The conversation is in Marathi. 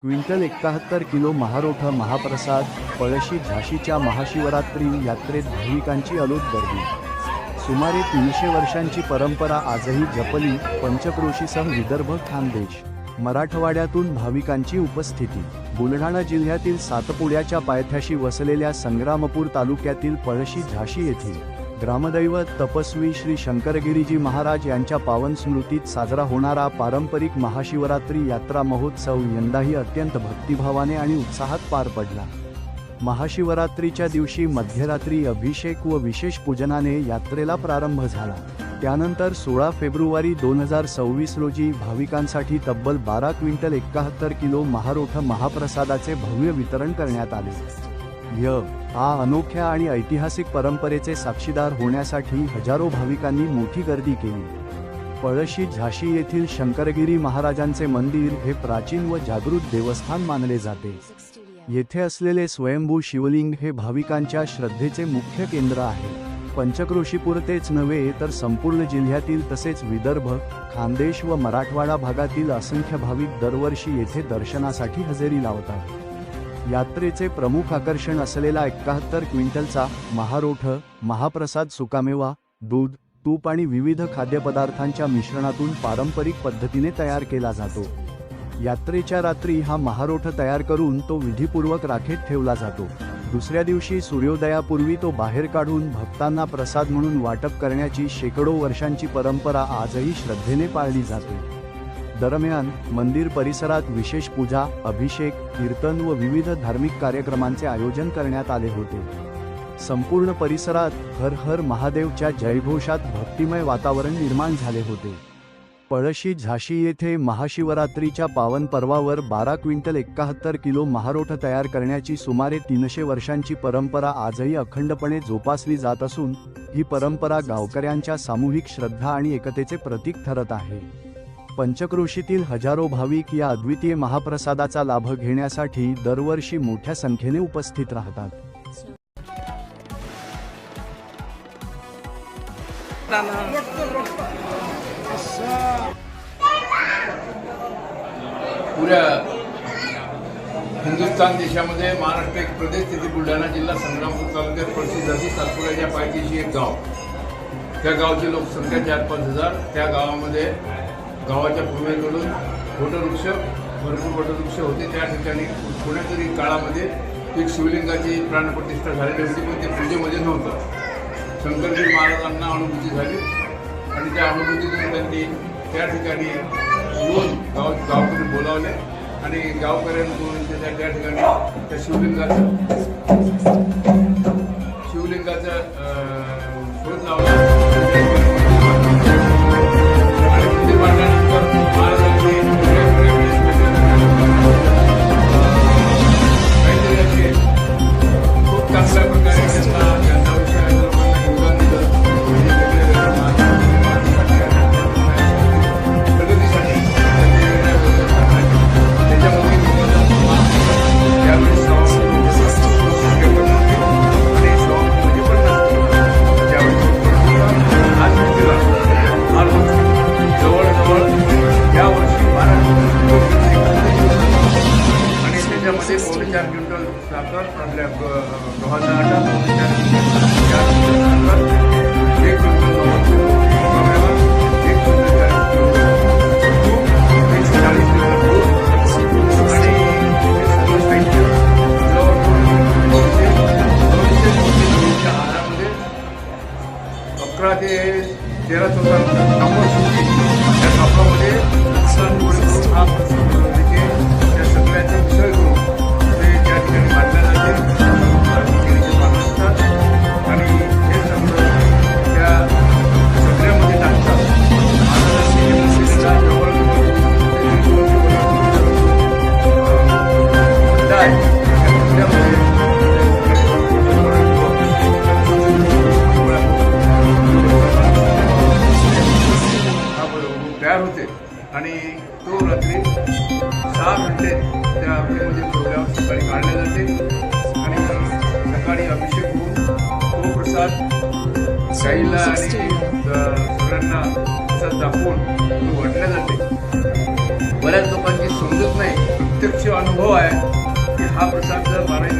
क्विंटल 71 किलो महारोठा महाप्रसाद पळशी झाशीच्या महाशिवरात्री यात्रेत भाविकांची अलोट गर्दी। सुमारे 300 वर्षांची परंपरा आजही जपली। पंचक्रोशीसह विदर्भ, खानदेश, मराठवाड्यातून भाविकांची उपस्थिती। बुलढाणा जिल्ह्यातील सातपुड्याच्या पायथ्याशी वसलेल्या संग्रामपूर तालुक्यातील पळशी झाशी येथील ग्रामदैवत तपस्वी श्री शंकरगिरीजी महाराज यांच्या पावन स्मृतीत साजरा होणारा पारंपरिक महाशिवरात्री यात्रा महोत्सव यंदाही अत्यंत भक्तिभावाने आणि उत्साहात पार पडला। महाशिवरात्रीच्या दिवशी मध्यरात्री अभिषेक व विशेष पूजनाने यात्रेला प्रारंभ झाला। त्यानंतर 16 फेब्रुवारी 2026 रोजी भाविकांसाठी तब्बल 12 क्विंटल 71 किलो महारोठ महाप्रसादाचे भव्य वितरण करण्यात आले। या अनोख्या आणि ऐतिहासिक परंपरेचे साक्षीदार होण्यासाठी हजारो भाविकांनी मोठी गर्दी केली। पळशी झाशी येथील शंकरगिरी महाराजांचे मंदिर हे प्राचीन व जागृत देवस्थान मानले जाते। येथे असलेले स्वयंभू शिवलिंग हे भाविकांच्या श्रद्धेचे मुख्य केंद्र आहे। पंचक्रोशीपुरतेच नव्हे तर संपूर्ण जिल्ह्यातील तसेच विदर्भ, खानदेश व मराठवाडा भागातील असंख्य भाविक दरवर्षी येथे दर्शनासाठी हजेरी लावतात। यात्रेचे प्रमुख आकर्षण असलेला 71 क्विंटलचा महारोठ महाप्रसाद सुकामेवा, दूध, तूप आणि विविध खाद्यपदार्थांच्या मिश्रणातून पारंपरिक पद्धतीने तयार केला जातो। यात्रेच्या रात्री हा महारोठ तयार करून तो विधीपूर्वक राखेत ठेवला जातो। दुसऱ्या दिवशी सूर्योदयापूर्वी तो बाहेर काढून भक्तांना प्रसाद म्हणून वाटप करण्याची शेकडो वर्षांची परंपरा आजही श्रद्धेने पाळली जाते। दरम्यान मंदिर परिसरात विशेष पूजा, अभिषेक, कीर्तन व विविध धार्मिक कार्यक्रमांचे आयोजन करण्यात आले होते। संपूर्ण परिसरात हर हर महादेवच्या जयघोषात भक्तिमय वातावरण निर्माण झाले होते। पळशी झाशी येथे महाशिवरात्रीच्या पावन पर्वावर 12 क्विंटल 71 किलो महारोठ तयार करण्याची सुमारे 300 वर्षांची परंपरा आजही अखंडपणे जोपासली जात असून ही परंपरा गावकऱ्यांच्या सामूहिक श्रद्धा आणि एकतेचे प्रतीक ठरत आहे। पंचक्रोशीतील हजारो भाविक या अद्वितीय महाप्रसादाचा लाभ घेण्यासाठी दरवर्षी मोठ्या संख्येने उपस्थित राहतात। पुऱ्या हिंदुस्थान देशामध्ये महाराष्ट्र एक प्रदेश, तिथे बुलढाणा जिल्हा संग्रामपूर तालुक्यात पळशी झाशी सातपुड्याच्या पायथ्याशी एक गाव। त्या गावची लोकसंख्या 4-5 हजार। त्या गावामध्ये गावाच्या पूर्वेकडून वटवृक्ष, भरपूर वटवृक्ष होते। त्या ठिकाणी कोणत्यातरी काळामध्ये एक शिवलिंगाची प्राणप्रतिष्ठा झालेली होती, पण ते पूजेमध्ये नव्हतं। शंकरगिरी महाराजांना अनुभूती झाली आणि त्या अनुभूतीतून त्यांनी त्या ठिकाणी रोज गावकरी बोलावले आणि गावकऱ्यांकडून त्या ठिकाणी त्या शिवलिंगाचा शोध लावला। त्यामध्ये 4 क्विंटल साखर, आपल्या गव्हाचा आटा, 4 क्विंटल साखर, 1 क्विंटल गव्हाचा, 1 क्विंटल तूप, 140 लिटर दूध आणि सर्व साहित्य जवळजवळ 200 आहारामध्ये 11 ते 13 कापड सुटी त्या कापडामध्ये हा त्या सगळ्याचा विषय करून ते त्या ठिकाणी मांडल्या जाते आणि हे सगळं त्या सगळ्यामध्ये टाकतात। तयार होते आणि तो रात्री 6 घंटे त्या अग्नीमध्ये ठेवल्यावर सकाळी काढले जाते आणि सकाळी अभिषेक होऊन तो प्रसाद गाईला आणि सगळ्यांना प्रसाद दाखवून तो वाटल्या जाते। बऱ्याच लोकांची समजत नाही, प्रत्यक्ष अनुभव आहे की हा प्रसाद जर 12